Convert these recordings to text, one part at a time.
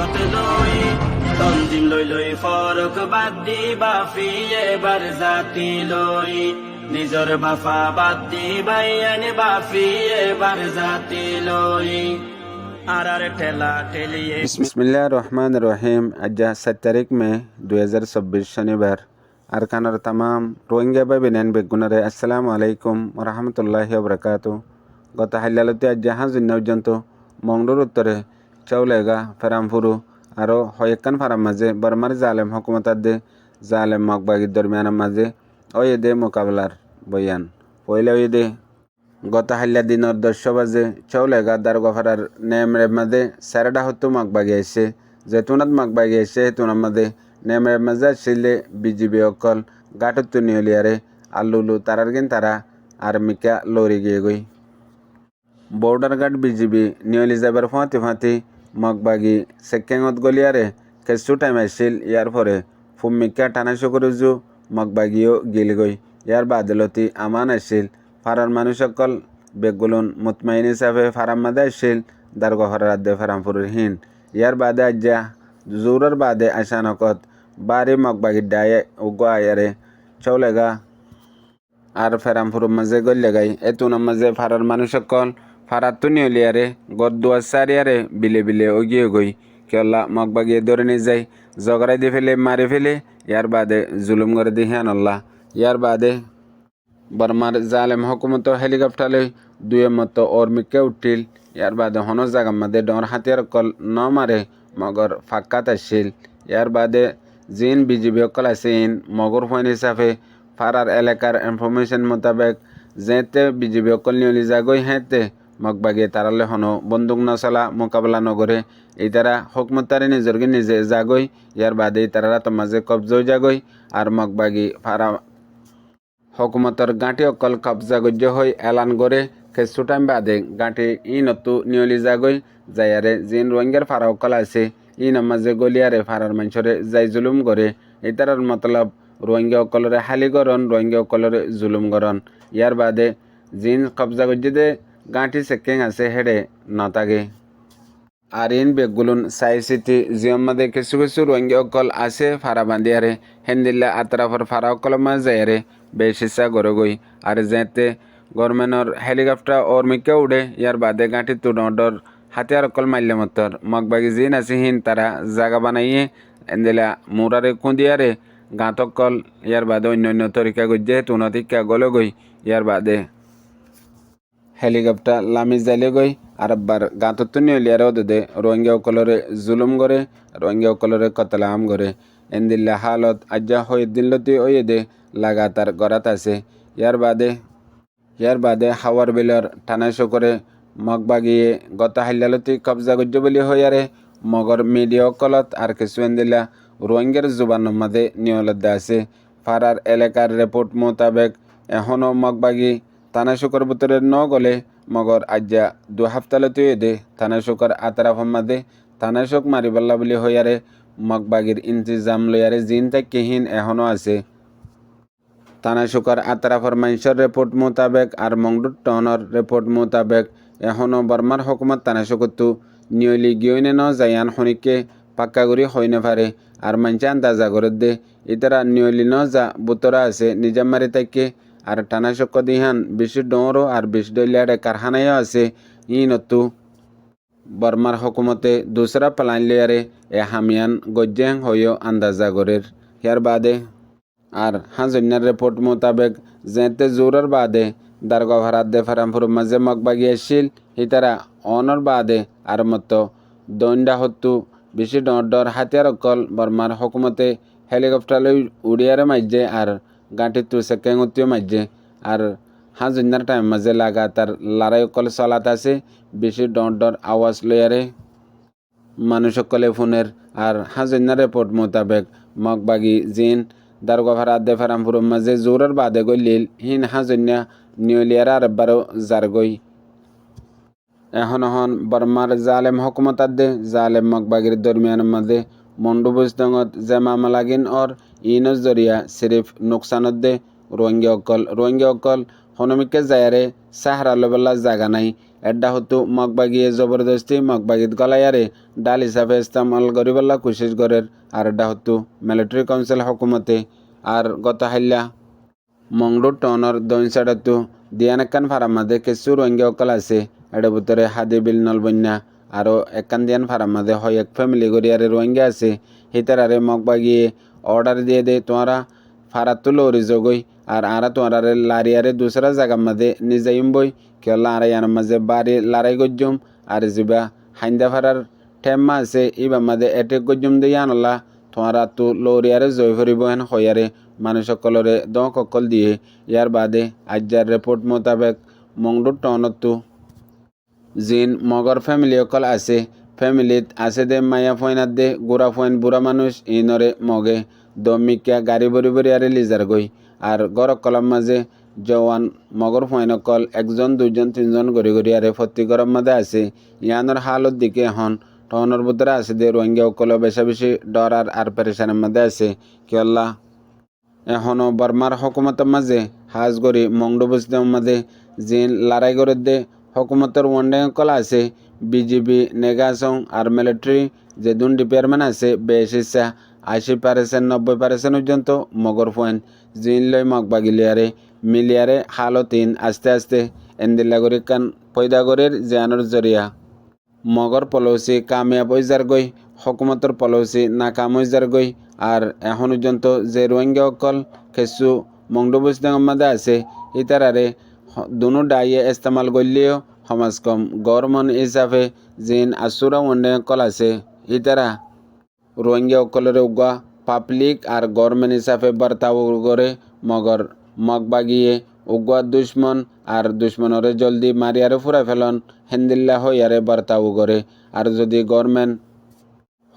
শপথ লই তঞ্জিম লই ফরক বাদ দি বাফি এবার জাতি লই নিজর বাফা বাদ দি বাইয়ান বাফি এবার জাতি লই আর ঠেলা ঠেলিয়ে। বিসমিল্লাহ রহমান রহিম। আজ 7 তারিখ মে 2024 শনিবার। আরকানার তামাম রোহিঙ্গা বা বিনান বেগুনারে আসসালামু আলাইকুম রহমতুল্লাহি ওবরাকাতু। গত হাইলালতে আজ হাজির পর্যন্ত মংডুর উত্তরে চৌলেগা ফেরামফুরু আরও হয়েকান ফারাম মাঝে বর্মার জালেম হকুমতার জালেম মকবাগির দরমিয়ানের মাঝে ওয়েদে মোকাবেলার বয়ান পয়লা ওয়েদে গত হাল্লা দিনের 10 বাজে চৌলেগা দারোগাফারার নেমরে মাঝে সারেডা হতো মকবাগি আইসে যেতুনাত মকবাগি আইসে হেতুনার মাঝে নেমরে মাঝে আসলে বিজিবি অকল গাটত্তু নিয়লিয়ারে আল্লুলু তারারগিন তারা আর্মিকা লড়ি গিয়ে গই বর্ডার গার্ড বিজিবি নিয়লি যাবার ফাঁতি ফাঁতি মকবাগি সেকেঙত গলিয়ারে কিছু টাইম আসছিল। ইয়ার পরে ফুমিকা টানাশো করুজু মকবাগিও গিল গই। ইয়ার বাদলতি আমান আসছিল ফারার মানুষ সকল বেগুলুন মুতমাইন হিসাবে ফারাম মাদে আসছিল দারগা ফারার আদে ফারামপুরের হিন। ইয়ার বাদে আজ্জা জোরের বাদে আসানকত বাড়ি মকবাগির ডায়ে উগো আয়ারে চৌলেগা আর ফেরামপুরের মাঝে গল্লেগাই এতুনার মাঝে ফারার মানুষ সকল ফারাত্তু নিয়লিয়ারে গদ্দুয়ার সারিয়ারে বিলে বিলে ওগিয়ে গই কেলা মকবাগিয়ে ধরে নিয়ে যায় জগড়াই দিয়ে ফেলে মারে ফেলে। ইয়ার বাদে জুলুম করে দিয়ে আল্লাহ। ইয়ার বাদে বর্মার জালেম হকুমত হেলিকপ্টারে দুয়ে মতো অর্মিকে উঠিল। ইয়ার বাদে হন জাগার মাঝে ডর হাতিয়ার কল ন মারে মগর ফাক্কাত আসছিল। ইয়ার বাদে জিন বিজিবি অকল আসেন মগর ফোন হিসাবে ফারার এলাকার ইনফরমেশন মোতাবেক যেতে বিজিবি অকল নিয়লি যাগই হেঁতে মকবাগিয়ে তারালে হনো বন্দুক নচলা মোকাবেলা নগরে এই তারা হকমতারে নিজরকে নিজে যাগই। ইয়ার বাদে তারা তো মাঝে কবজা যাগই আর মকবাগি ফারা হকুমতর গাঁটি অকল কবজা গজ্য হয়ে এলান করে কিছু টাইম বাদে গাঁটি ই নতু নিয়লি যাগই যায়ারে জিন রোহিঙ্গার ফারা অকল আছে ই নামাজে গলিয়ারে ফারার মানুষরে যাই জুলুম করে এই তারার মতলব রোহিঙ্গা অকলরে হালি গরণ রোহিঙ্গা অকলরে জুলুম গরণ। ইয়ার বাদে জিন কবজা গজ্য দে গাঁটি সেকেং আছে হেডে নতাগে আর ইন বেগুলুন সাই সিটি জিয়ম মাদে কিছু কিছু রোহিঙ্গা অকল আছে ফারা বান্দিয়ারে হেন্দিল্লা আতরাফর ফারা অকল মাঝ যায়ারে বেশিসা গড়ে গই আর যেতে গভর্নমেন্টর হেলিকপ্টার অর্মিকে উড়ে। ইয়ার বাদে গাঁটি তুডর হাতিয়ার অকল মারলে মতর মকবাগি জিন আছে হিন তারা জাগা বানাইয়ে এন্দিলা মুরারে খুঁদিয়ারে গাঁত অকল। ইয়ার বাদে অন্য অন্য তরিকা গজ্জে তুনতিকা গলে গই। ইয়ার বাদে হেলিকপ্টার লামি যাইলে গই আর আব্বার গাঁতত্তু নিয়লিয়ারে ওদে রোহিঙ্গা অকলরে জুলুম করে রোহিঙ্গা অকলরে কতলাম করে এন্দিল্লা হালত আজ্জা হয়ে দিল্লতি ওয়ে দে লাগাতার গড়াত আছে। ইয়ার বাদে হাওয়ার বিলর টানাশো করে মগবাগিয়ে গত হাইলালতি কবজা গজ্য বলি হইয়ারে মগর মিডিয়া অকলত আর কিছু এন্দিল্লা রোহিঙ্গার জুবানের মাঝে নিয়লদ্দা আছে। ফারার এলাকার রিপোর্ট মোতাবেক এখনও মগবাগি থানাশুকর ভিতরে ন গলে মগর আজ্জা 2 হাফতালতি দে থানাশুকর আতরাফর মাঝে থানাশুক মারিবাল্লা বলি হইয়ারে মগবাগির ইন্তজাম লইয়ারে জিন তাকিহীন এখনও আছে। থানাশুকর আতরাফর মানুষের রিপোর্ট মোতাবেক আর মংডুর টনর রিপোর্ট মোতাবেক এখনও বর্মার হকুমত থানাশুকতু নিয়লি গিয়নে ন যায়ান খনিকে পাক্কাগুড়ি হইনে পারে আর মানুষে আন্দাজা করে দে ইতারা নিয়লি ন যা বুতরা আছে নিজাম মারি তাকে আর টানাশক্য দিহান বেশি ডোঁরও আর বেশি ডলিয়ারে কারখানায়ও আছে ই নতু বর্মার হকুমতে দুসরা প্লান লিয়ারে এ হামিয়ান গজ্জেং হইও আন্দাজা গরের। ইয়ার বাদে আর হাজন্যার রিপোর্ট মোতাবেক যেতে জোরের বাদে দারগা ভাড়াত দে ফারামপুর মাঝে মগবাগি আসছিল ইতারা অনর বাদে আর মতো দণ্ডা হত্যু বেশি ডর হাতিয়ার অকল বর্মার হকুমতে হেলিকপ্টার লই উড়িয়ারে মাঝে আর গাঁটি তু সেকেঙতিও মাঝে আর হাজন্যার টাইম মাঝে লাগাতার লড়াই অকল চলাত আছে বেশি ডর আওয়াজ লইয়ারে মানুষ সকলে ফোনের। আর হাজন্যার রিপোর্ট মোতাবেক মগবাগি জিন দারগা ভাড়াত দে ফারামপুর মাঝে জোরের বাদে গলিল হিন হাজন্যা নিয়লিয়ারা আর বারো জারগই এখন বর্মার জালেম হকুমতার দে জালেম মগবাগির দরমিয়ানের মাঝে মন্ডুবুজদঙত যে মামলাগিন অর ইনর জরিয়া সিরিফ নোকসানত দে রোহিঙ্গা অকল হনমিকে যায়ারে সাহারা লবেলা জাগা নাই এড্ডা হতো মগবাগিয়ে জবরদস্তি মগবাগিত গলায়ারে ডাল হিসাবে ইস্তেমাল করিবল্লা কোশিশ করের আর এড্ডা হতো মিলিটারি কাউন্সিল হকুমতে আর গত হাইল্লা মংডু টনর দইনসাডাতু দিয়ান ফারামাদে কিছু রোহিঙ্গা অকল আছে এর ভিতরে হাদি বিল নলবন্যা আরও একান দিয়ান ফারামাদে হয় এক ফ্যামিলি গড়িয়ারে রোহিঙ্গা আছে হিতারারে মগবাগিয়ে অর্ডার দিয়ে দে তোমরা ফারাতু লরি জগই আর আরা তোমরারে লারিয়ারে দুসরা জায়গার মাঝে নিজাইম বই কেলা আর ইয়ার মাঝে বাড়ি লড়াই গজ্জুম আর জিবা হাইন্দা ফারার ঠেম্মা আছে ইবার মাঝে এটে গজ্জুম দিয়ে আনলা তোমরা তো লরিয়ারে জয় ফুরিব হেন হইয়ারে মানুষ সকলরে দকল দিয়ে ইয়ার বাদে আজ্জার রিপোর্ট মোতাবেক মংডুর টনতো জিন মগর ফ্যামিলি অকল আছে ফ্যামিলিত আছে দে মায়া ফয়নাত দে গোড়া ফয়ন বুড়া মানুষ ইনরে মগে দমিকা গাড়ি বরি বরি আরে লিজার গই আর গড় কলম মাঝে জওয়ান মগর ফয়ন অকল একজন দুইজন তিনজন গড়ি গড়ি আরে ফত্তি গরম মাঝে আছে ইয়ানোর হালত দিকে এখন টনের ভিতরে আছে দে রোহিঙ্গা অকল বেশা বেশি ডর আর পেরেশানের মধ্যে আছে কিয়ল্লা এখনও বর্মার হকুমতের মাঝে হাজ গড়ি মংডু বুঝদের মাঝে জিন লড়াই করে দে হকুমতের ওয়ানডে কলা আছে বিজিবি নেগাসং আর মিলিটারি যে দুন ডিপার্টমেন্ট আছে বেশ ইচ্ছা 80% 90% পর্যন্ত মগর ফয়েন জিন লই মগবাগিলিয়ারে মিলিয়ারে হালতিন আস্তে আস্তে এন্দিল্লাগরি কান পয়দাগরের জিয়ানোর জরিয়া মগর পলসি কামিয়াব হইজার গই হকুমতর পলসি নাকাম হইজার গই আর এখন পর্যন্ত যে রোহিঙ্গা অকল কিছু মংডুবুজদের মধ্যে আছে ইতারারে দুনো ডাইয়ে ইস্তেমাল করলেও সমাজ কম গরমন হিসাবে জিন আসুরা ওয়ান্ডে অকল আছে ইতারা রোহিঙ্গা অকলের উগা পাবলিক আর গভর্নমেন্ট হিসাবে বার্তাও করে মগর মগবাগিয়ে উগা দুশ্মন আর দুশ্মনরে জলদি মারিয়ারে ফুরা ফেলন হেন্দিল্লা হইয়ারে বার্তাও করে আর যদি গভর্নমেন্ট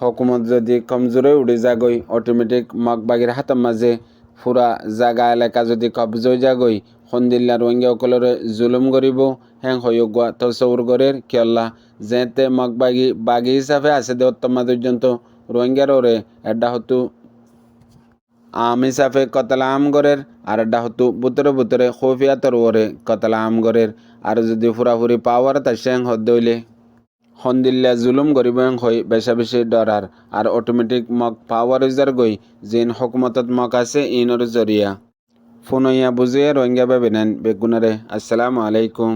হকুমত যদি কমজোরে উড়ে যাগই অটোমেটিক মগবাগির হাতের মাঝে ফুরা জাগা এলাকা যদি কবজ হয়ে যাগই সন্দিল্লা রোহিঙ্গা অকলরে জুলুম করিব হ্যাং হইয়া তসৌর গরের কিয়ল্লা যেতে মগবাগি বাগি হিসাবে আছে দে উত্তমা পর্যন্ত রোহিঙ্গার ওরে এড্ডা হতো আম হিসাবে কতলা আম গরের আর এড্ডা হতো বুতরে বুতরে খফিয়াতর ওরে কতলা আম গরের আর যদি ফুরাফুরি পাওয়ার তা সেং হদ হইলে সন্দিল্লা জুলুম গরিব হই বেশা বেশি ডরার আর অটোমেটিক মগ পাওয়ার ইজার গই জিন হকুমতত মগ আছে ইনর জরিয়া ফোনইয়া বুঝিয়ে রোহিঙ্গা বেবেনেন বেগুনারে আসসালামু আলাইকুম।